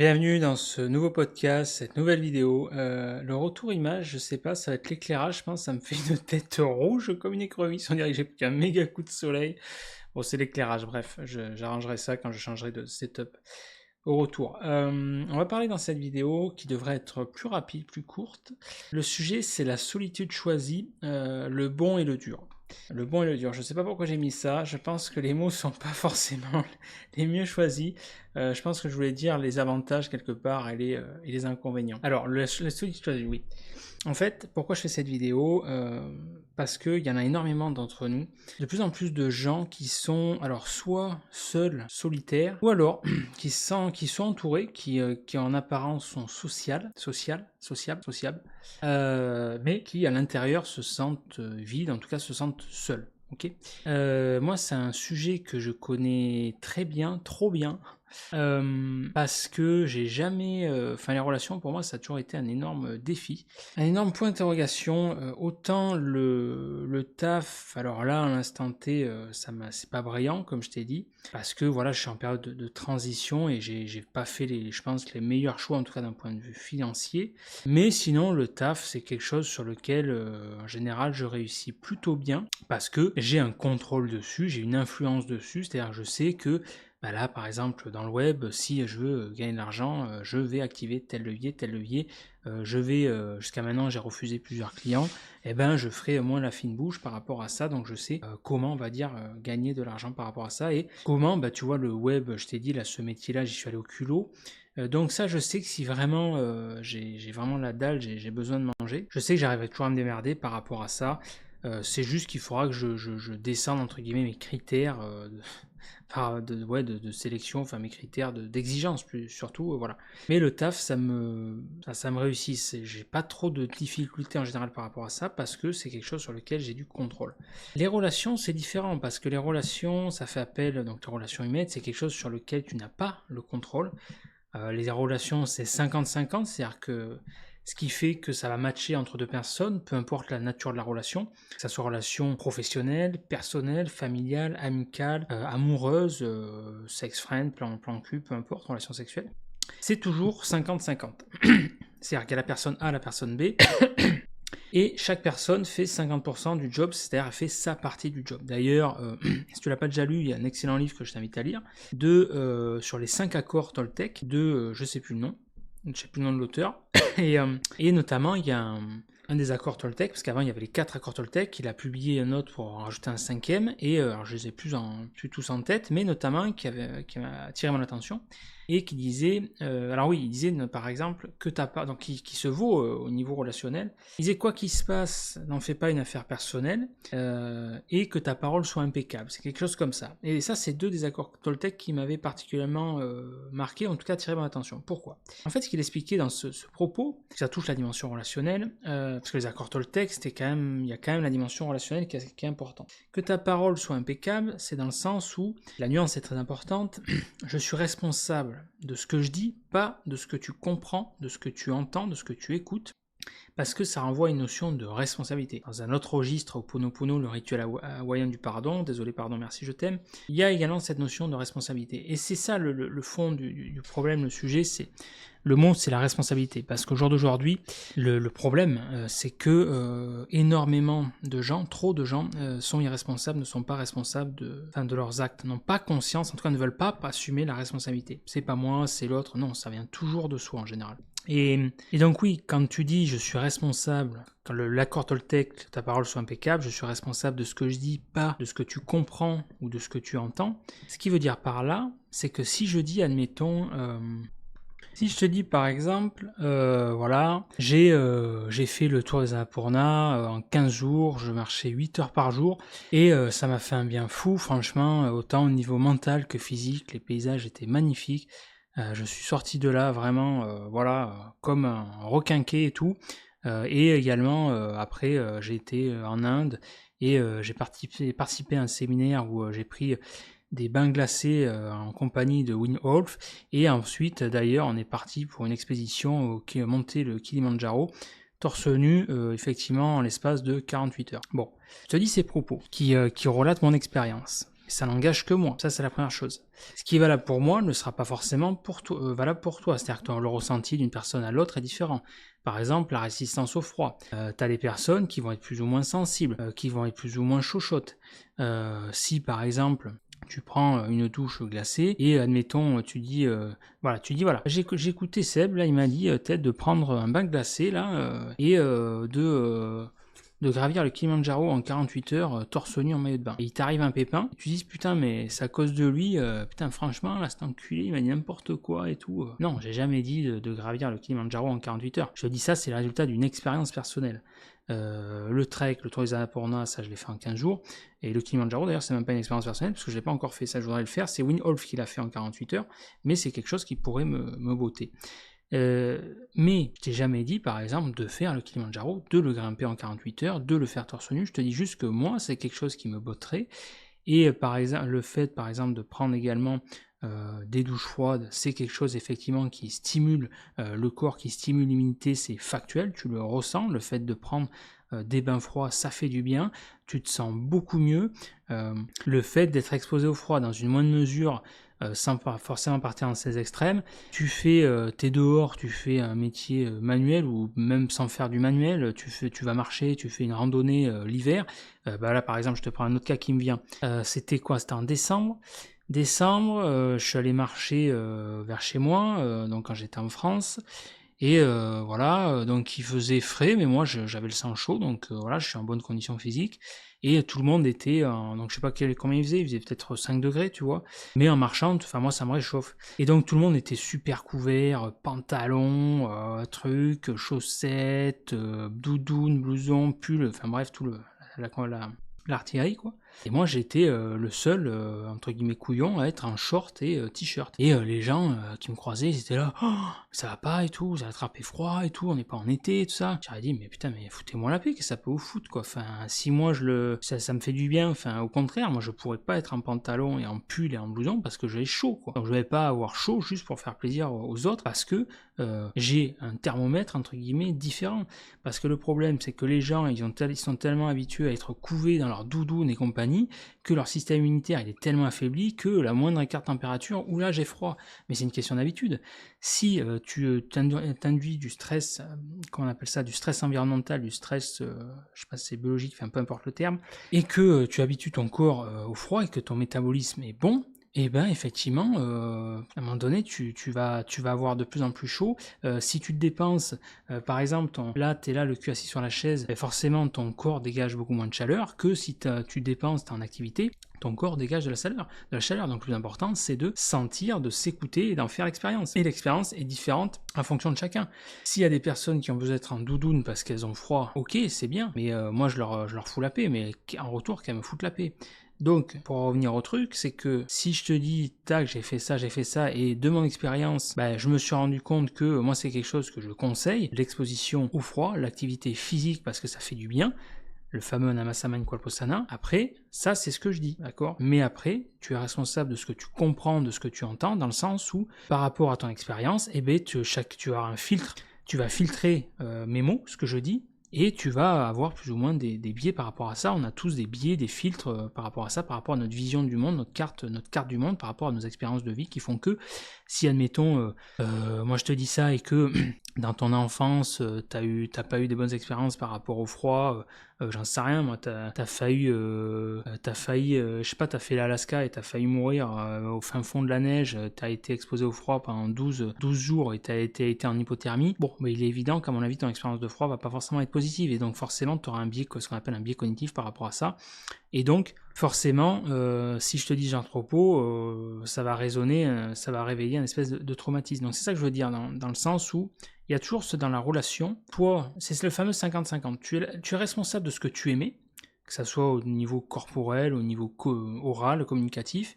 Bienvenue dans ce nouveau podcast, cette nouvelle vidéo. Le retour image, je sais pas, ça va être l'éclairage, je pense, ça me fait une tête rouge comme une écrevisse, on dirait que j'ai pris un méga coup de soleil. Bon, c'est l'éclairage, bref, j'arrangerai ça quand je changerai de setup au retour. On va parler dans cette vidéo qui devrait être plus rapide, plus courte. Le sujet, c'est la solitude choisie, le bon et le dur. Le bon et le dur, je sais pas pourquoi j'ai mis ça, je pense que les mots sont pas forcément les mieux choisis. Je pense que je voulais dire les avantages quelque part et les inconvénients. Alors, la solitude choisie, oui. En fait, pourquoi je fais cette vidéo Parce qu'il y en a énormément d'entre nous, de plus en plus de gens qui sont alors soit seuls, solitaires, ou alors qui sont entourés, qui en apparence sont sociables, mais qui à l'intérieur se sentent vides, en tout cas se sentent seuls. Ok. Moi, c'est un sujet que je connais très bien, trop bien, parce que j'ai jamais, enfin les relations pour moi ça a toujours été un énorme défi, un énorme point d'interrogation. Autant le taf, alors là à l'instant T, c'est pas brillant comme je t'ai dit, parce que voilà je suis en période de transition et j'ai pas fait je pense les meilleurs choix en tout cas d'un point de vue financier. Mais sinon le taf c'est quelque chose sur lequel en général je réussis plutôt bien parce que j'ai un contrôle dessus, j'ai une influence dessus, c'est-à-dire je sais que bah là, par exemple, dans le web, si je veux gagner de l'argent, je vais activer tel levier, tel levier. Jusqu'à maintenant, j'ai refusé plusieurs clients. Et ben, je ferai moins la fine bouche par rapport à ça. Donc, je sais comment, on va dire, gagner de l'argent par rapport à ça. Et comment, bah, tu vois, le web, je t'ai dit, là, ce métier-là, j'y suis allé au culot. Donc ça, je sais que si vraiment j'ai vraiment la dalle, j'ai besoin de manger, je sais que j'arriverai toujours à me démerder par rapport à ça. C'est juste qu'il faudra que je descende, entre guillemets, mes critères de sélection, enfin mes critères d'exigence plus surtout, voilà. Mais le taf, ça me réussit. J'ai pas trop de difficultés en général par rapport à ça parce que c'est quelque chose sur lequel j'ai du contrôle. Les relations, c'est différent parce que les relations, ça fait appel, donc les relations humaines, c'est quelque chose sur lequel tu n'as pas le contrôle. Les relations, c'est 50-50, c'est-à-dire que ce qui fait que ça va matcher entre deux personnes, peu importe la nature de la relation, que ça soit relation professionnelle, personnelle, familiale, amicale, amoureuse, sex-friend, plan cul, peu importe, relation sexuelle, c'est toujours 50-50. C'est-à-dire qu'il y a la personne A, la personne B, et chaque personne fait 50% du job, c'est-à-dire elle fait sa partie du job. D'ailleurs, si tu l'as pas déjà lu, il y a un excellent livre que je t'invite à lire, sur les 5 accords Toltec, je sais plus le nom, je sais plus le nom de l'auteur, et notamment il y a un des accords Toltec, parce qu'avant il y avait les 4 accords Toltec, il a publié un autre pour en rajouter un 5e, et alors je les ai plus tous en tête, mais notamment qui m'a attiré mon attention, et qui disait, alors oui, il disait par exemple que t'as pas, donc qui se vaut au niveau relationnel, il disait quoi qu'il se passe, n'en fais pas une affaire personnelle, et que ta parole soit impeccable, c'est quelque chose comme ça. Et ça, c'est 2 des accords Toltec qui m'avaient particulièrement marqué, en tout cas attiré mon attention. Pourquoi ? En fait, ce qu'il expliquait dans ce propos, ça touche la dimension relationnelle, parce que les accords Toltec, il y a quand même la dimension relationnelle qui est importante. Que ta parole soit impeccable, c'est dans le sens où, la nuance est très importante, je suis responsable de ce que je dis, pas de ce que tu comprends, de ce que tu entends, de ce que tu écoutes, parce que ça renvoie à une notion de responsabilité. Dans un autre registre, au Ponopono, le rituel hawaïen du pardon, désolé, pardon, merci, je t'aime, il y a également cette notion de responsabilité. Et c'est ça le fond du problème, le sujet, le mot, c'est la responsabilité. Parce qu'au jour d'aujourd'hui, le problème, c'est que énormément de gens, trop de gens, sont irresponsables, ne sont pas responsables de leurs actes, n'ont pas conscience, en tout cas ne veulent pas assumer la responsabilité. C'est pas moi, c'est l'autre, non, ça vient toujours de soi en général. Et donc oui, quand tu dis je suis responsable, quand l'accord Toltec, ta parole soit impeccable, je suis responsable de ce que je dis, pas de ce que tu comprends ou de ce que tu entends, ce qui veut dire par là, c'est que si je dis, admettons, si je te dis par exemple, voilà, j'ai fait le tour des Annapurna en 15 jours, je marchais 8 heures par jour, et ça m'a fait un bien fou, franchement, autant au niveau mental que physique, les paysages étaient magnifiques, je suis sorti de là vraiment, voilà, comme un requinqué et tout, et également, après, j'ai été en Inde, et j'ai participé à un séminaire où j'ai pris des bains glacés en compagnie de Wim Hof, et ensuite d'ailleurs on est parti pour une expédition qui a monté le Kilimandjaro torse nu, effectivement en l'espace de 48 heures. Bon, je te dis ces propos qui relatent mon expérience. ça n'engage que moi. Ça, c'est la première chose. Ce qui est valable pour moi ne sera pas forcément valable pour toi. C'est-à-dire que le ressenti d'une personne à l'autre est différent. Par exemple, la résistance au froid. Tu as des personnes qui vont être plus ou moins sensibles, qui vont être plus ou moins chauchottes. Si, par exemple, tu prends une douche glacée et admettons, voilà, j'ai écouté Seb, là, il m'a dit peut-être de prendre un bain glacé, là, et de gravir le Kilimanjaro en 48 heures, torse nu en maillot de bain. Et il t'arrive un pépin, et tu dis putain mais c'est à cause de lui, putain franchement là cet enculé il m'a dit n'importe quoi et tout. Non, j'ai jamais dit de gravir le Kilimanjaro en 48 heures. Je dis ça, c'est le résultat d'une expérience personnelle. Le trek, le tour des Annapurna, ça je l'ai fait en 15 jours. Et le Kilimanjaro d'ailleurs c'est même pas une expérience personnelle parce que je l'ai pas encore fait, ça je voudrais le faire. C'est Wim Hof qui l'a fait en 48 heures, mais c'est quelque chose qui pourrait me botter. Mais je t'ai jamais dit par exemple de faire le Kilimanjaro, de le grimper en 48 heures, de le faire torse nu. Je te dis juste que moi c'est quelque chose qui me botterait. Et par exemple le fait par exemple de prendre également des douches froides, c'est quelque chose effectivement qui stimule le corps, qui stimule l'immunité, c'est factuel, tu le ressens. Le fait de prendre des bains froids, ça fait du bien, tu te sens beaucoup mieux. Le fait d'être exposé au froid dans une moindre mesure, sans forcément partir dans ces extrêmes, t'es dehors, tu fais un métier manuel ou même sans faire du manuel, tu vas marcher, tu fais une randonnée l'hiver. Là par exemple, je te prends un autre cas qui me vient. C'était en décembre. Je suis allé marcher vers chez moi, donc quand j'étais en France. Et voilà, donc il faisait frais, mais moi j'avais le sang chaud, donc voilà, je suis en bonne condition physique. Et tout le monde était, donc je sais pas combien il faisait peut-être 5 degrés, tu vois. Mais en marchant, enfin moi ça me réchauffe. Et donc tout le monde était super couvert, pantalon, chaussettes, doudoune, blouson, pull, enfin bref, tout l'artillerie quoi. Et moi j'étais le seul entre guillemets couillon à être en short et t-shirt. Et les gens qui me croisaient, ils étaient là, oh, ça va pas et tout, vous avez attrapé froid et tout, on n'est pas en été et tout ça. J'aurais dit mais putain mais foutez-moi la paix, que ça peut vous foutre quoi. Enfin si moi ça me fait du bien, enfin au contraire, moi je pourrais pas être en pantalon et en pull et en blouson parce que j'ai chaud quoi. Donc je vais pas avoir chaud juste pour faire plaisir aux autres parce que j'ai un thermomètre entre guillemets différent. Parce que le problème c'est que les gens ils sont tellement habitués à être couvés dans leur doudoune et compagnie que leur système immunitaire il est tellement affaibli que la moindre écart de température, ou là j'ai froid, mais c'est une question d'habitude. Si tu t'induis du stress, comment on appelle ça, du stress environnemental, du stress, je sais pas si c'est biologique, enfin peu importe le terme, et que tu habitues ton corps au froid et que ton métabolisme est bon, et ben effectivement, à un moment donné, tu vas avoir de plus en plus chaud. Si tu te dépenses, par exemple, t'es là, le cul assis sur la chaise, et forcément ton corps dégage beaucoup moins de chaleur que si tu dépenses, t'es en activité, ton corps dégage de la chaleur. Donc le plus important, c'est de sentir, de s'écouter et d'en faire l'expérience. Et l'expérience est différente en fonction de chacun. S'il y a des personnes qui ont besoin d'être en doudoune parce qu'elles ont froid, ok, c'est bien, mais moi je leur fous la paix, mais en retour qu'elles me foutent la paix. Donc, pour revenir au truc, c'est que si je te dis, tac, j'ai fait ça, et de mon expérience, je me suis rendu compte que moi c'est quelque chose que je conseille, l'exposition au froid, l'activité physique parce que ça fait du bien, le fameux Namasaman Kwalposana. Après, ça c'est ce que je dis, d'accord? Mais après, tu es responsable de ce que tu comprends, de ce que tu entends, dans le sens où, par rapport à ton expérience, tu as un filtre, tu vas filtrer mes mots, ce que je dis, et tu vas avoir plus ou moins des biais par rapport à ça. On a tous des biais, des filtres par rapport à ça, par rapport à notre vision du monde, notre carte du monde, par rapport à nos expériences de vie qui font que, si admettons, moi je te dis ça et que dans ton enfance, t'as pas eu des bonnes expériences par rapport au froid, j'en sais rien, moi, t'as failli, je sais pas, t'as fait l'Alaska et t'as failli mourir au fin fond de la neige, t'as été exposé au froid pendant 12 jours et t'as été en hypothermie. Bon, mais il est évident qu'à mon avis, ton expérience de froid va pas forcément être positive, et donc forcément, t'auras un biais, ce qu'on appelle un biais cognitif par rapport à ça. Et donc, forcément, si je te dis j'ai un trop, ça va résonner, ça va réveiller une espèce de traumatisme. Donc c'est ça que je veux dire, dans le sens où il y a toujours dans la relation, toi, c'est le fameux 50-50, tu es responsable de ce que tu aimais, que ça soit au niveau corporel, au niveau oral, communicatif,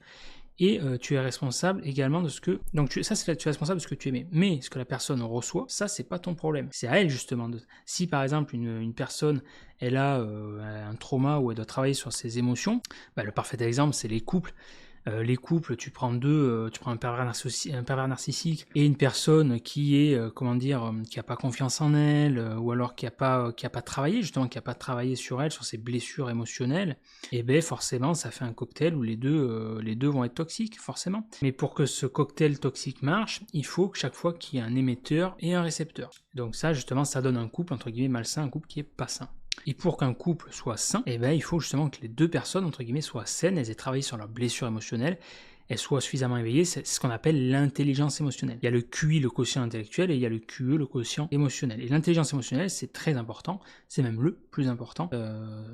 et tu es responsable également de ce que... Donc tu es responsable de ce que tu aimais. Mais ce que la personne reçoit, ça c'est pas ton problème. C'est à elle justement. Si par exemple une personne, elle a un trauma ou elle doit travailler sur ses émotions, le parfait exemple c'est les couples. Les couples, tu prends un pervers narcissique et une personne qui est, qui a pas confiance en elle, ou alors qui a pas travaillé justement, qui a pas travaillé sur elle, sur ses blessures émotionnelles, et beh, forcément ça fait un cocktail où les 2 vont être toxiques, forcément. Mais pour que ce cocktail toxique marche, il faut que chaque fois qu'il y ait un émetteur et un récepteur. Donc ça justement, ça donne un couple entre guillemets malsain, un couple qui est pas sain. Et pour qu'un couple soit sain, eh ben, il faut justement que les 2 personnes, entre guillemets, soient saines, elles aient travaillé sur leurs blessures émotionnelles, elles soient suffisamment éveillées, c'est ce qu'on appelle l'intelligence émotionnelle. Il y a le QI, le quotient intellectuel, et il y a le QE, le quotient émotionnel. Et l'intelligence émotionnelle, c'est très important, c'est même le plus important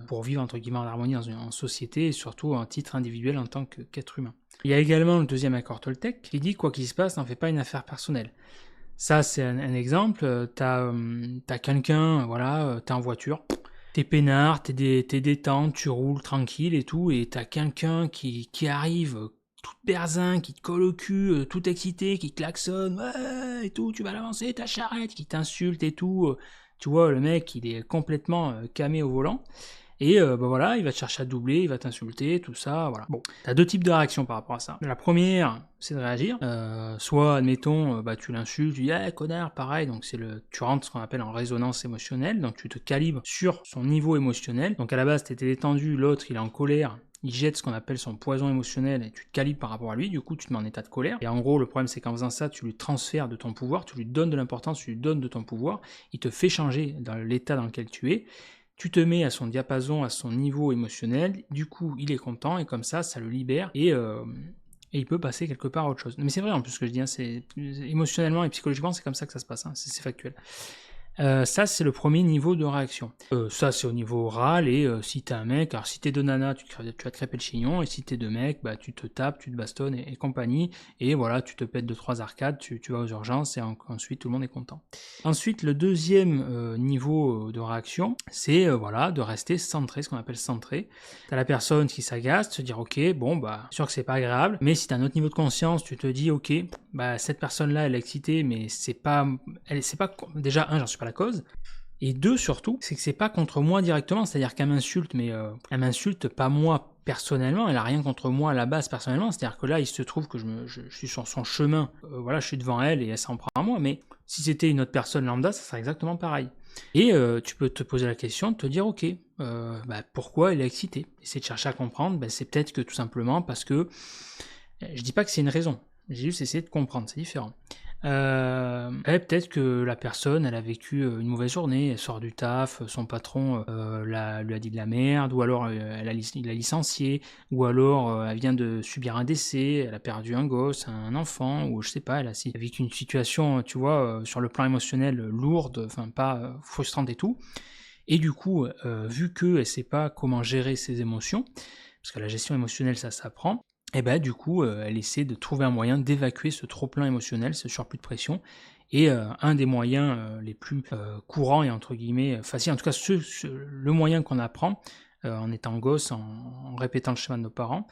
pour vivre, entre guillemets, en harmonie en société, et surtout en titre individuel en tant qu'être humain. Il y a également le deuxième accord Toltec qui dit « quoi qu'il se passe, n'en fais pas une affaire personnelle ». Ça, c'est un exemple, t'as quelqu'un, voilà, t'es en voiture, t'es peinard, t'es détente, tu roules tranquille et tout, et t'as quelqu'un qui arrive tout berzingue, qui te colle au cul, tout excité, qui klaxonne, ouais, et tout, tu vas l'avancer, ta charrette, qui t'insulte et tout. Tu vois, le mec, il est complètement camé au volant. Et voilà, il va te chercher à doubler, il va t'insulter, tout ça, voilà. Bon, t'as 2 types de réactions par rapport à ça. La première, c'est de réagir. Soit, admettons, tu l'insultes, tu dis « connard », pareil, donc tu rentres ce qu'on appelle en résonance émotionnelle, donc tu te calibres sur son niveau émotionnel. Donc à la base, t'étais détendu, l'autre, il est en colère, il jette ce qu'on appelle son poison émotionnel et tu te calibres par rapport à lui, du coup tu te mets en état de colère. Et en gros, le problème c'est qu'en faisant ça, tu lui transfères de ton pouvoir, tu lui donnes de l'importance, tu lui donnes de ton pouvoir, il te fait changer dans l'état dans lequel tu es. Tu te mets à son diapason, à son niveau émotionnel, du coup il est content et comme ça le libère et il peut passer quelque part à autre chose. Mais c'est vrai en plus ce que je dis, hein, c'est émotionnellement et psychologiquement c'est comme ça que ça se passe, hein, c'est factuel. Ça, c'est le premier niveau de réaction. Ça, c'est au niveau oral, et si t'es un mec, alors si t'es deux nanas, tu vas te crêper le chignon, et si t'es deux mecs, bah, tu te tapes, tu te bastonnes et compagnie, et voilà, tu te pètes 2-3 arcades, tu vas aux urgences, et ensuite tout le monde est content. Ensuite, le deuxième niveau de réaction, c'est voilà, de rester centré, ce qu'on appelle centré. T'as la personne qui s'agace, te dire ok, bon, bah, sûr que c'est pas agréable, mais si t'as un autre niveau de conscience, tu te dis ok, bah, cette personne-là, elle est excitée, mais c'est pas, déjà, j'en suis pas la cause, et 2 surtout, c'est que c'est pas contre moi directement, c'est-à-dire qu'elle m'insulte, mais elle m'insulte pas moi personnellement, elle a rien contre moi à la base personnellement, c'est-à-dire que là il se trouve que je suis sur son chemin, voilà, je suis devant elle et elle s'en prend à moi, mais si c'était une autre personne lambda, ça serait exactement pareil. Et tu peux te poser la question, de te dire ok, pourquoi elle est excitée, essayer de chercher à comprendre, c'est peut-être que tout simplement parce que, je dis pas que c'est une raison, j'ai juste essayé de comprendre, c'est différent. Peut-être que la personne, elle a vécu une mauvaise journée, elle sort du taf, son patron lui a dit de la merde, ou alors il l'a licencié, ou alors elle vient de subir un décès, elle a perdu un gosse, un enfant, ou je sais pas, elle a vécu une situation, tu vois, sur le plan émotionnel lourde, enfin pas frustrante et tout, et du coup, vu qu'elle sait pas comment gérer ses émotions, parce que la gestion émotionnelle ça s'apprend, et du coup, elle essaie de trouver un moyen d'évacuer ce trop-plein émotionnel, ce surplus de pression, et un des moyens les plus courants et entre guillemets faciles, en tout cas le moyen qu'on apprend en étant gosse, en répétant le schéma de nos parents,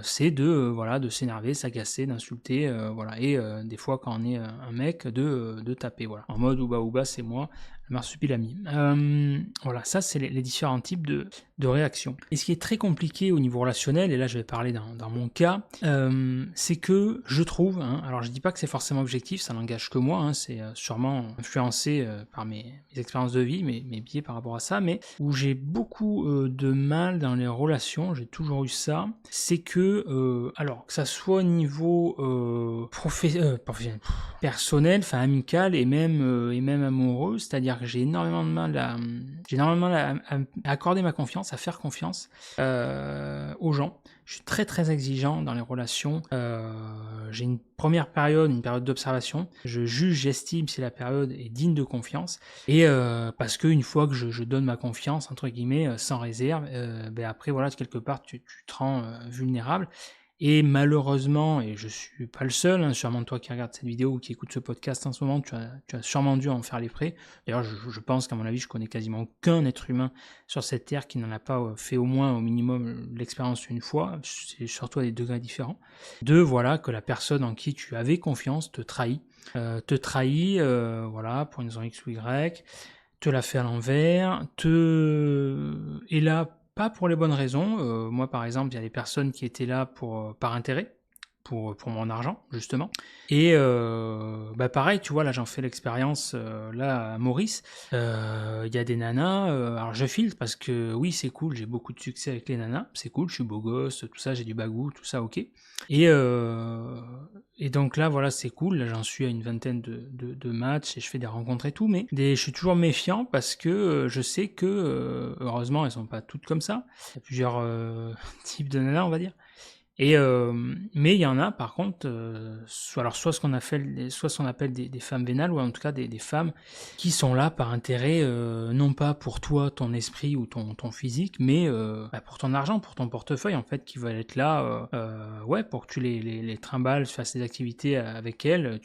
c'est de s'énerver, s'agacer, d'insulter, voilà, et des fois quand on est un mec, de taper, voilà, en mode ouba c'est moi, le marsupilami. Voilà, ça c'est les différents types de réactions. Et ce qui est très compliqué au niveau relationnel, et là je vais parler dans mon cas, c'est que je trouve, hein, alors je dis pas que c'est forcément objectif, ça n'engage que moi, hein, c'est sûrement influencé par mes expériences de vie, mes biais par rapport à ça, mais où j'ai beaucoup de mal dans les relations, j'ai toujours eu ça, c'est que, alors que ça soit au niveau professionnel, personnel, enfin amical et même amoureux, c'est-à-dire que j'ai énormément de mal à accorder ma confiance, à faire confiance aux gens. Je suis très très exigeant dans les relations. J'ai une période d'observation. Je juge, j'estime si la période est digne de confiance. Et parce qu'une fois que je donne ma confiance, entre guillemets, sans réserve, après, voilà, quelque part, tu te rends vulnérable. Et malheureusement, et je suis pas le seul, hein, sûrement toi qui regarde cette vidéo ou qui écoute ce podcast en ce moment, tu as sûrement dû en faire les frais. D'ailleurs, je pense qu'à mon avis, je connais quasiment aucun être humain sur cette terre qui n'en a pas fait au moins, au minimum, l'expérience une fois, c'est surtout à des degrés différents. Voilà, que la personne en qui tu avais confiance te trahit. Voilà, pour une raison X ou Y, te la fait à l'envers, est là pas pour les bonnes raisons. Moi, par exemple, il y a des personnes qui étaient là par intérêt, pour mon argent, justement. Et pareil, tu vois, là, j'en fais l'expérience, là, à Maurice. Il y a des nanas, alors je filtre parce que oui, c'est cool, j'ai beaucoup de succès avec les nanas, c'est cool, je suis beau gosse, tout ça, j'ai du bagou, tout ça, OK. Et donc là, voilà, c'est cool, là, j'en suis à une vingtaine de matchs et je fais des rencontres et tout, mais je suis toujours méfiant parce que je sais que, heureusement, elles sont pas toutes comme ça. Il y a plusieurs types de nanas, on va dire. Mais il y en a par contre, soit ce qu'on appelle des femmes vénales, ou en tout cas des femmes qui sont là par intérêt, non pas pour toi, ton esprit ou ton physique, mais pour ton argent, pour ton portefeuille en fait, qui veulent être là, ouais, pour que tu les trimbales, fasses des activités avec elles,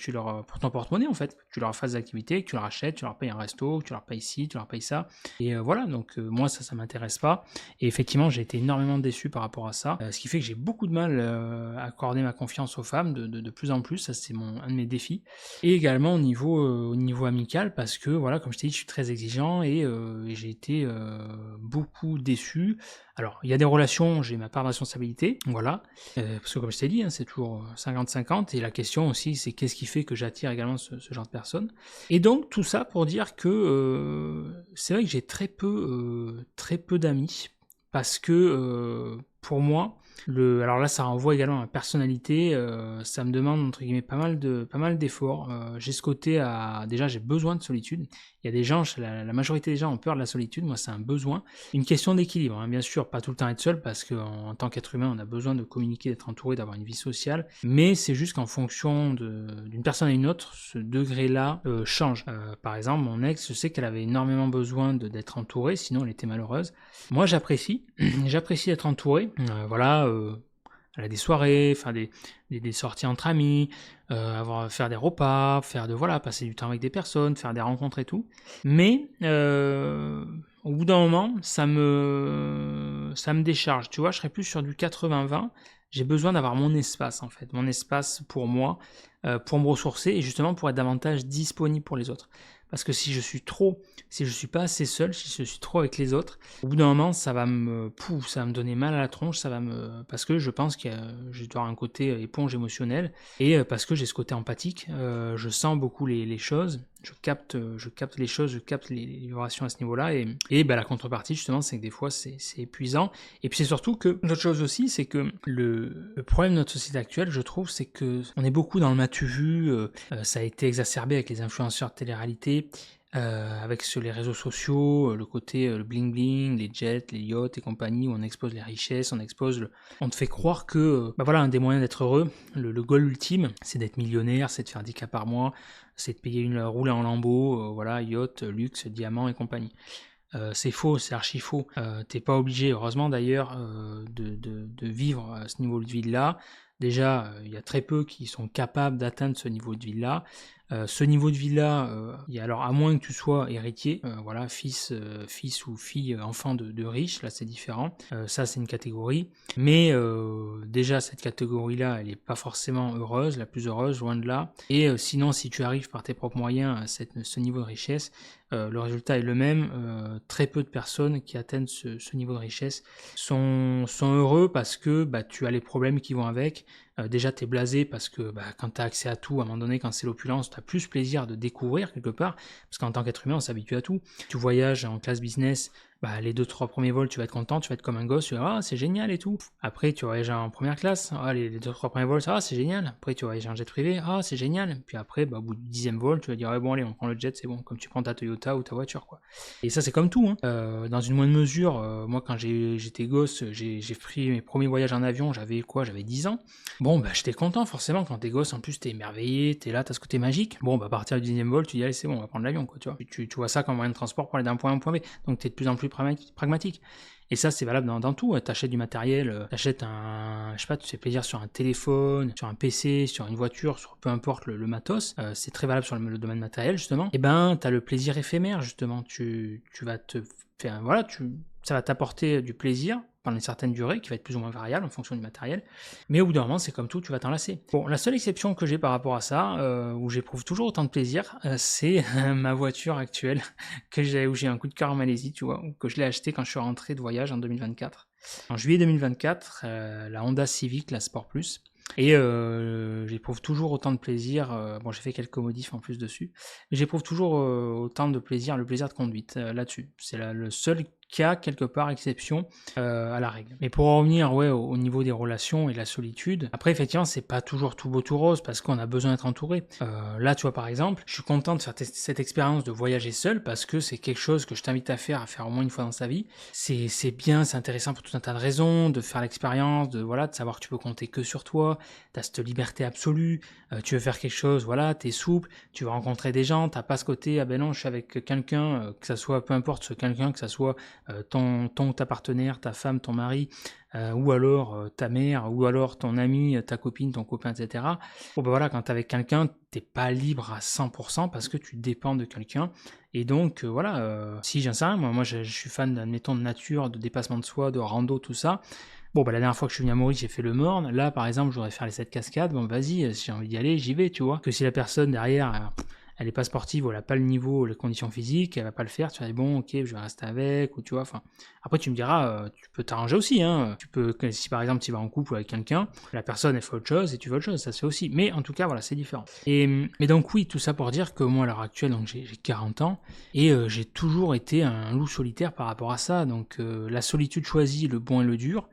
pour ton porte-monnaie en fait, que tu leur fasses des activités, que tu leur achètes, tu leur payes un resto, que tu leur payes ci, tu leur payes ça. Et voilà, donc moi ça m'intéresse pas. Et effectivement, j'ai été énormément déçu par rapport à ça, ce qui fait que j'ai beaucoup de mal à accorder ma confiance aux femmes de plus en plus. Ça, c'est un de mes défis. Et également au niveau amical, parce que, voilà, comme je t'ai dit, je suis très exigeant et j'ai été beaucoup déçu. Alors, il y a des relations, j'ai ma part de responsabilité, voilà, parce que comme je t'ai dit, hein, c'est toujours 50-50, et la question aussi, c'est qu'est-ce qui fait que j'attire également ce genre de personnes. Et donc, tout ça pour dire que c'est vrai que j'ai très peu d'amis, parce que pour moi, alors là, ça renvoie également à ma personnalité, ça me demande entre guillemets pas mal d'efforts. J'ai ce côté déjà j'ai besoin de solitude. Il y a des gens, la majorité des gens ont peur de la solitude, moi c'est un besoin. Une question d'équilibre, hein, bien sûr, pas tout le temps être seul, parce qu'en tant qu'être humain, on a besoin de communiquer, d'être entouré, d'avoir une vie sociale, mais c'est juste qu'en fonction d'une personne à une autre, ce degré-là change. Par exemple, mon ex, je sais qu'elle avait énormément besoin d'être entourée, sinon elle était malheureuse. Moi j'apprécie, j'apprécie être entouré, voilà, elle a des soirées, faire des sorties entre amis, faire des repas, passer du temps avec des personnes, faire des rencontres et tout. Mais au bout d'un moment, ça me décharge. Tu vois, je serais plus sur du 80-20. J'ai besoin d'avoir mon espace en fait, mon espace pour moi, pour me ressourcer et justement pour être davantage disponible pour les autres. Parce que si je suis pas assez seul, si je suis trop avec les autres, au bout d'un moment, ça va me donner mal à la tronche, parce que je pense que je dois avoir un côté éponge émotionnelle, et parce que j'ai ce côté empathique, je sens beaucoup les choses, je capte les choses, je capte les vibrations à ce niveau-là, et la contrepartie, justement, c'est que des fois, c'est épuisant. Et puis c'est surtout que, l'autre chose aussi, c'est que le problème de notre société actuelle, je trouve, c'est que on est beaucoup dans le m'as-tu vu, ça a été exacerbé avec les influenceurs de télé-réalité, avec sur les réseaux sociaux, le côté le bling bling, les jets, les yachts et compagnie, où on expose les richesses, on te fait croire que un des moyens d'être heureux, le goal ultime, c'est d'être millionnaire, c'est de faire 10K par mois, c'est de payer rouler en lambeau, yacht, luxe, diamant et compagnie. C'est faux, c'est archi faux. T'es pas obligé, heureusement d'ailleurs, de vivre à ce niveau de vie-là. Déjà, il y a très peu qui sont capables d'atteindre ce niveau de vie-là. Ce niveau de vie-là, alors à moins que tu sois héritier, fils ou fille, enfant de riches, là c'est différent. Ça c'est une catégorie. Mais déjà cette catégorie-là, elle n'est pas forcément heureuse, la plus heureuse, loin de là. Et sinon, si tu arrives par tes propres moyens à ce niveau de richesse, le résultat est le même. Très peu de personnes qui atteignent ce niveau de richesse sont heureux parce que tu as les problèmes qui vont avec. Déjà, t'es blasé parce que quand t'as accès à tout, à un moment donné, quand c'est l'opulence, t'as plus plaisir de découvrir quelque part, parce qu'en tant qu'être humain, on s'habitue à tout. Tu voyages en classe business, les 2-3 premiers vols, tu vas être content, tu vas être comme un gosse, tu vas dire, ah, c'est génial et tout. Après, tu voyages en première classe, les 2-3 premiers vols, ça va, c'est génial. Après, tu voyages en jet privé, ah, c'est génial. Puis après, au bout du 10e vol, tu vas dire, ouais, bon, allez, on prend le jet, c'est bon, comme tu prends ta Toyota ou ta voiture, quoi. Et ça, c'est comme tout, hein. Dans une moindre mesure, moi, quand j'étais gosse, j'ai pris mes premiers voyages en avion, j'avais 10 ans. Bon, j'étais content, forcément, quand t'es gosse, en plus, t'es émerveillé, t'es là, t'as ce côté magique. Bon, à partir du 10e vol, tu dis, allez, c'est bon, on va prendre l'avion, quoi, tu vois. Tu vois ça comme moyen de transport pour aller d'un point A à un point B. Donc, t'es de plus en plus pragmatique. Et ça, c'est valable dans tout. T'achètes du matériel, t'achètes tu te fais plaisir sur un téléphone, sur un PC, sur une voiture, sur peu importe le matos. C'est très valable sur le domaine matériel, justement. Et t'as le plaisir éphémère, justement. Tu vas te faire, ça va t'apporter du plaisir pendant une certaine durée, qui va être plus ou moins variable en fonction du matériel, mais au bout d'un moment, c'est comme tout, tu vas t'en lasser. Bon, la seule exception que j'ai par rapport à ça, où j'éprouve toujours autant de plaisir, c'est ma voiture actuelle, où j'ai un coup de cœur en Malaisie, tu vois, que je l'ai acheté quand je suis rentré de voyage en 2024. En juillet 2024, la Honda Civic, la Sport Plus, et j'éprouve toujours autant de plaisir, bon j'ai fait quelques modifs en plus dessus, mais j'éprouve toujours autant de plaisir, le plaisir de conduite là-dessus. C'est le seul cas, quelque part, exception à la règle. Mais pour en revenir au niveau des relations et de la solitude, après effectivement c'est pas toujours tout beau tout rose parce qu'on a besoin d'être entouré. Là tu vois par exemple, je suis content de faire cette expérience de voyager seul parce que c'est quelque chose que je t'invite à faire au moins une fois dans sa vie. C'est bien, c'est intéressant pour tout un tas de raisons, de faire l'expérience, de savoir que tu peux compter que sur toi, t'as cette liberté absolue, tu veux faire quelque chose, voilà, t'es souple, tu vas rencontrer des gens, t'as pas ce côté, ah ben non, je suis avec quelqu'un, que ça soit, peu importe ce quelqu'un, que ça soit ton ou ta partenaire, ta femme, ton mari, ou alors ta mère, ou alors ton ami, ta copine, ton copain, etc. Bon ben voilà, quand t'es avec quelqu'un, t'es pas libre à 100% parce que tu dépends de quelqu'un. Et donc si j'en sais rien, moi je suis fan, admettons, de nature, de dépassement de soi, de rando, tout ça. Bon, bah, la dernière fois que je suis venu à Maurice, j'ai fait le Morne. Là, par exemple, je voudrais faire les 7 cascades. Bon, vas-y, si j'ai envie d'y aller, j'y vais, tu vois. Que si la personne derrière, elle est pas sportive, ou elle a pas le niveau, les conditions physiques, elle va pas le faire, tu vas dire, bon, ok, je vais rester avec, ou tu vois, enfin. Après, tu me diras, tu peux t'arranger aussi, hein. Si par exemple, tu vas en couple avec quelqu'un, la personne, elle fait autre chose, et tu veux autre chose, ça se fait aussi. Mais en tout cas, voilà, c'est différent. Mais donc, oui, tout ça pour dire que moi, à l'heure actuelle, donc j'ai 40 ans, et j'ai toujours été un loup solitaire par rapport à ça. Donc, la solitude choisie, le bon et le dur,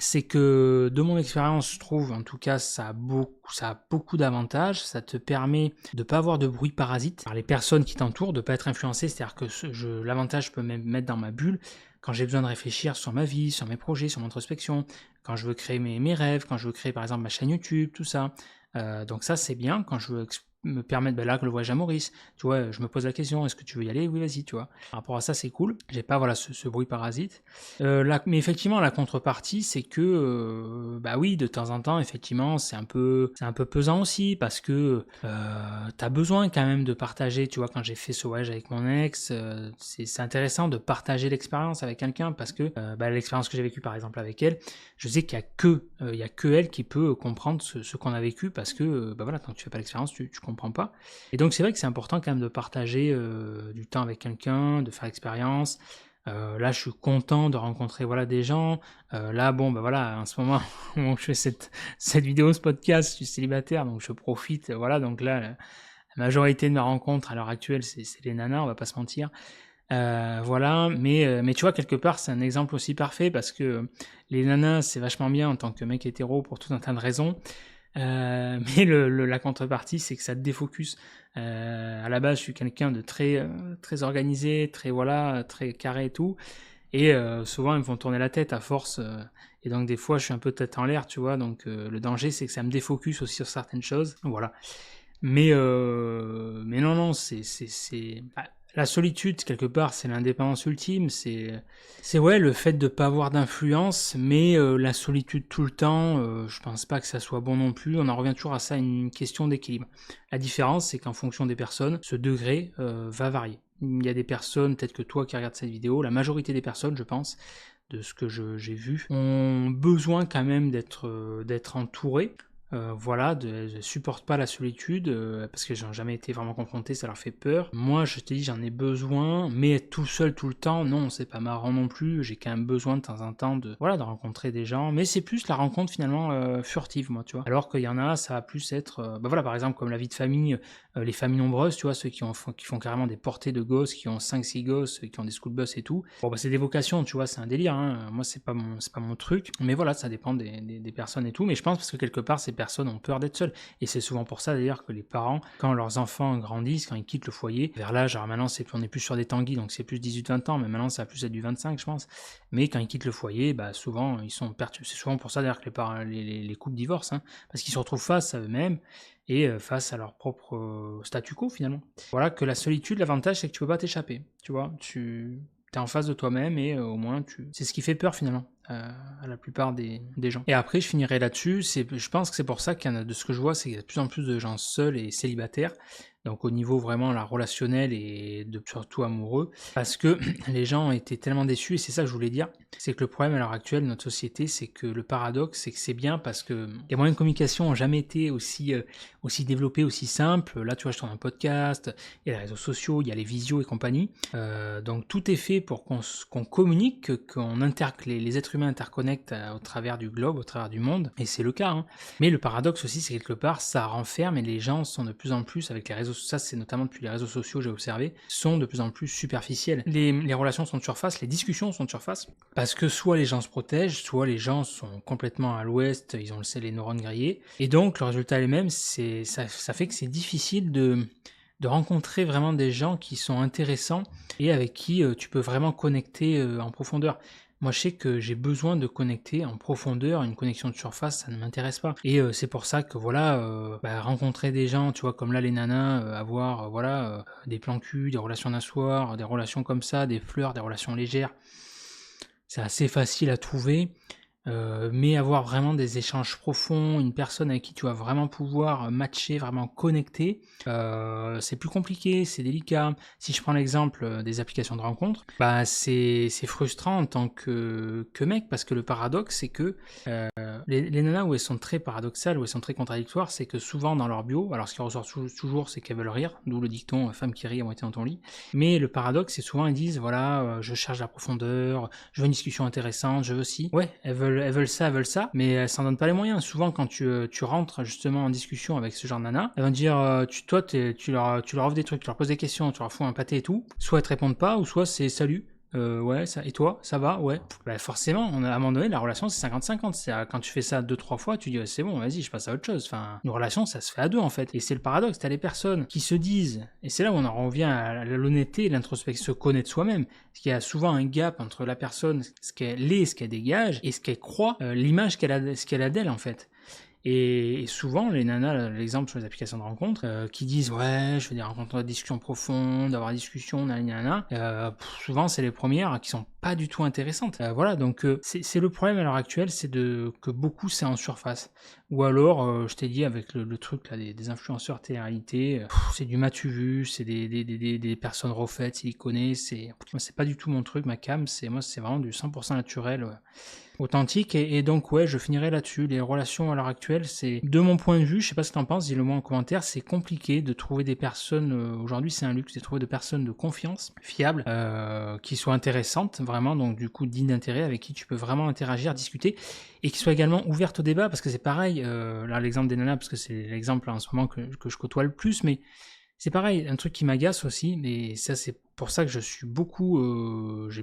c'est que de mon expérience, je trouve, en tout cas, ça a beaucoup d'avantages. Ça te permet de pas avoir de bruit parasite par les personnes qui t'entourent, de pas être influencé. C'est-à-dire que l'avantage, je peux me mettre dans ma bulle quand j'ai besoin de réfléchir sur ma vie, sur mes projets, sur mon introspection, quand je veux créer mes rêves, quand je veux créer par exemple ma chaîne YouTube, tout ça. Donc ça, c'est bien quand je veux me permettre, là, que le voyage à Maurice, tu vois, je me pose la question, est-ce que tu veux y aller? Oui, vas-y, tu vois. Par rapport à ça, c'est cool. J'ai pas, ce bruit parasite. Mais effectivement, la contrepartie, c'est que, oui, de temps en temps, effectivement, c'est un peu pesant aussi, parce que t'as besoin quand même de partager, tu vois, quand j'ai fait ce voyage avec mon ex, c'est intéressant de partager l'expérience avec quelqu'un, parce que l'expérience que j'ai vécue, par exemple, avec elle, je sais qu'il y a que elle qui peut comprendre ce qu'on a vécu, parce que, tant que tu fais pas l'expérience, tu comprends pas. Et donc c'est vrai que c'est important quand même de partager du temps avec quelqu'un, de faire l'expérience. Là, je suis content de rencontrer des gens. Là, en ce moment, au moment où je fais cette vidéo, ce podcast, je suis célibataire, donc je profite. Donc là, la majorité de mes rencontres à l'heure actuelle, c'est les nanas, on va pas se mentir. Mais tu vois, quelque part, c'est un exemple aussi parfait parce que les nanas, c'est vachement bien en tant que mec hétéro pour tout un tas de raisons. Mais la contrepartie, c'est que ça te défocus. À la base, je suis quelqu'un de très organisé, très carré et tout. Et souvent, ils me font tourner la tête à force. Et donc, des fois, je suis un peu tête en l'air, tu vois. Donc, le danger, c'est que ça me défocus aussi sur certaines choses. Voilà. Mais non, la solitude, quelque part, c'est l'indépendance ultime, c'est le fait de pas avoir d'influence, mais la solitude tout le temps, je pense pas que ça soit bon non plus. On en revient toujours à ça, une question d'équilibre. La différence, c'est qu'en fonction des personnes, ce degré va varier. Il y a des personnes, peut-être que toi qui regardes cette vidéo, la majorité des personnes, je pense, de ce que j'ai vu, ont besoin quand même d'être entourées. Elles supportent pas la solitude parce que j'en ai jamais été vraiment confronté, ça leur fait peur. Moi, je te dis, j'en ai besoin, mais être tout seul tout le temps, non, c'est pas marrant non plus. J'ai quand même besoin de temps en temps de rencontrer des gens, mais c'est plus la rencontre finalement furtive, moi, tu vois. Alors qu'il y en a, ça va plus être, par exemple, comme la vie de famille, les familles nombreuses, tu vois, ceux qui font carrément des portées de gosses, qui ont 5-6 gosses, qui ont des school bus et tout. C'est des vocations, tu vois, c'est un délire, hein. Moi, c'est pas mon truc, mais voilà, ça dépend des personnes et tout. Mais je pense parce que quelque part, ces personnes ont peur d'être seules. Et c'est souvent pour ça d'ailleurs que les parents, quand leurs enfants grandissent, quand ils quittent le foyer, vers l'âge, alors maintenant on n'est plus sur des tanguis, donc c'est plus 18-20 ans, mais maintenant ça va plus être du 25 je pense. Mais quand ils quittent le foyer, souvent ils sont perturbés. C'est souvent pour ça d'ailleurs que les couples divorcent, hein, parce qu'ils se retrouvent face à eux-mêmes et face à leur propre statu quo finalement. Voilà, que la solitude, l'avantage c'est que tu peux pas t'échapper, tu vois, tu es en face de toi-même et au moins c'est ce qui fait peur finalement. à la plupart des gens. Et après, je finirai là-dessus. Je pense que c'est pour ça de ce que je vois, c'est qu'il y a de plus en plus de gens seuls et célibataires. Donc au niveau vraiment là, relationnel et surtout amoureux, parce que les gens étaient tellement déçus, et c'est ça que je voulais dire, c'est que le problème à l'heure actuelle de notre société, c'est que le paradoxe, c'est que c'est bien parce que les moyens de communication n'ont jamais été aussi développés, aussi simples. Là, tu vois, je tourne un podcast, il y a les réseaux sociaux, il y a les visios et compagnie. Donc tout est fait pour qu'on communique, que les êtres humains interconnectent au travers du globe, au travers du monde, et c'est le cas. Hein. Mais le paradoxe aussi, c'est quelque part, ça renferme, et les gens sont de plus en plus, avec les réseaux, ça c'est notamment depuis les réseaux sociaux, j'ai observé, sont de plus en plus superficiels. Les relations sont de surface, les discussions sont de surface, parce que soit les gens se protègent, soit les gens sont complètement à l'ouest, ils ont les neurones grillés, et donc le résultat est le même, ça fait que c'est difficile de rencontrer vraiment des gens qui sont intéressants et avec qui tu peux vraiment connecter en profondeur. Moi, je sais que j'ai besoin de connecter en profondeur, une connexion de surface, ça ne m'intéresse pas. Et c'est pour ça que rencontrer des gens, tu vois, comme là les nanas, avoir des plans cul, des relations d'un soir, des relations comme ça, des fleurs, des relations légères, c'est assez facile à trouver. Mais avoir vraiment des échanges profonds, une personne avec qui tu vas vraiment pouvoir matcher, vraiment connecter, c'est plus compliqué, c'est délicat. Si je prends l'exemple des applications de rencontres, c'est frustrant en tant que mec, parce que le paradoxe, c'est que les nanas où elles sont très paradoxales, où elles sont très contradictoires, c'est que souvent dans leur bio, alors ce qui ressort toujours, c'est qu'elles veulent rire, d'où le dicton femme qui rit à moitié dans ton lit. Mais le paradoxe, c'est souvent elles disent je cherche la profondeur, je veux une discussion intéressante, je veux ci. Ouais, elles veulent ça, mais elles s'en donnent pas les moyens. Souvent, quand tu rentres justement en discussion avec ce genre de nana, elles vont te dire tu leur offres des trucs, tu leur poses des questions, tu leur fous un pâté et tout. Soit elles te répondent pas, ou soit c'est salut. Ouais, ça, et toi, ça va, ouais. Forcément, à un moment donné, la relation c'est 50-50. C'est quand tu fais ça 2-3 fois, tu dis c'est bon, vas-y, je passe à autre chose. Enfin, une relation, ça se fait à deux en fait. Et c'est le paradoxe, t'as les personnes qui se disent, et c'est là où on en revient à l'honnêteté, l'introspection, se connaître soi-même. Parce qu'il y a souvent un gap entre la personne, ce qu'elle est, ce qu'elle dégage, et ce qu'elle croit, l'image ce qu'elle a d'elle en fait. Et souvent, les nanas, l'exemple sur les applications de rencontres, qui disent ouais, je fais des rencontres de discussion profonde, avoir des discussions, souvent c'est les premières qui sont pas du tout intéressantes. Voilà, donc c'est le problème à l'heure actuelle, c'est que beaucoup c'est en surface. Ou alors, je t'ai dit avec le truc là des influenceurs télé-réalité, c'est du matu vu, c'est des personnes refaites, siliconées, c'est pas du tout mon truc, ma cam, c'est vraiment du 100% naturel. Authentique, et donc ouais, je finirai là-dessus. Les relations à l'heure actuelle, c'est, de mon point de vue, je sais pas ce que t'en penses, dis-le moi en commentaire, c'est compliqué de trouver des personnes, aujourd'hui c'est un luxe de trouver des personnes de confiance, fiables, qui soient intéressantes, vraiment, donc du coup dignes d'intérêt, avec qui tu peux vraiment interagir, discuter, et qui soient également ouvertes au débat, parce que c'est pareil, là l'exemple des nanas, parce que c'est l'exemple en ce moment que je côtoie le plus, mais c'est pareil, un truc qui m'agace aussi, mais ça c'est pour ça que je suis j'ai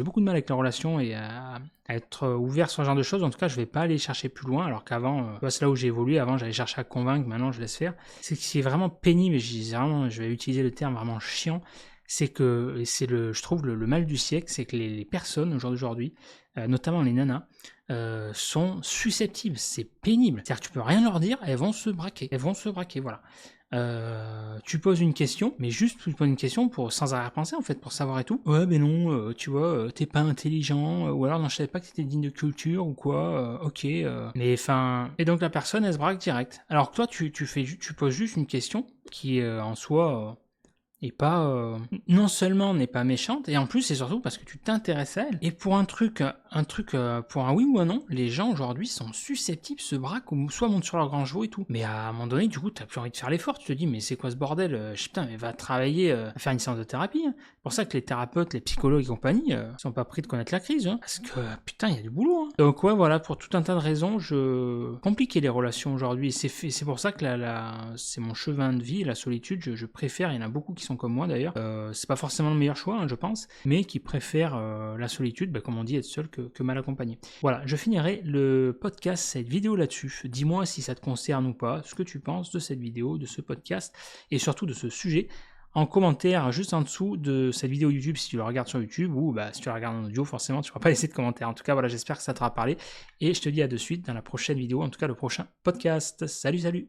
beaucoup de mal avec la relation et à être ouvert sur ce genre de choses. En tout cas, je vais pas aller chercher plus loin, alors qu'avant, c'est là où j'ai évolué. Avant, j'allais chercher à convaincre, maintenant je laisse faire. C'est vraiment pénible, et je vais utiliser le terme vraiment chiant. C'est que, et je trouve le mal du siècle, c'est que les personnes aujourd'hui, notamment les nanas, sont susceptibles. C'est pénible. C'est-à-dire que tu peux rien leur dire, elles vont se braquer, voilà. Tu poses une question, mais juste tu poses une question sans arrière-pensée en fait, pour savoir et tout. Ouais, mais non, tu vois, t'es pas intelligent, ou alors non, je savais pas que t'étais digne de culture ou quoi. Ok, mais enfin, et donc la personne elle se braque direct. Alors que toi, tu poses juste une question qui en soi et pas non seulement n'est pas méchante, et en plus c'est surtout parce que tu t'intéresses à elle. Et pour un truc pour un oui ou un non, les gens aujourd'hui sont susceptibles, se braquent, ou soit montent sur leur grand chevaux et tout. Mais à un moment donné, du coup, t'as plus envie de faire l'effort. Tu te dis mais c'est quoi ce bordel, putain, mais va travailler, faire une séance de thérapie. Hein. C'est pour ça que les thérapeutes, les psychologues et compagnie sont pas pris de connaître la crise, hein, parce que putain, il y a du boulot. Hein. Donc ouais, voilà, pour tout un tas de raisons, compliquer les relations aujourd'hui. C'est pour ça que c'est mon chemin de vie, la solitude. Je préfère. Il y en a beaucoup qui sont comme moi d'ailleurs. C'est pas forcément le meilleur choix, hein, je pense, mais qui préfèrent la solitude, comme on dit, être seul que mal accompagné. Voilà, je finirai le podcast, cette vidéo là-dessus. Dis-moi si ça te concerne ou pas, ce que tu penses de cette vidéo, de ce podcast, et surtout de ce sujet, en commentaire juste en dessous de cette vidéo YouTube si tu la regardes sur YouTube, ou si tu la regardes en audio, forcément tu ne pourras pas laisser de commentaire. En tout cas, voilà, j'espère que ça t'aura parlé, et je te dis à de suite dans la prochaine vidéo, en tout cas le prochain podcast. Salut, salut!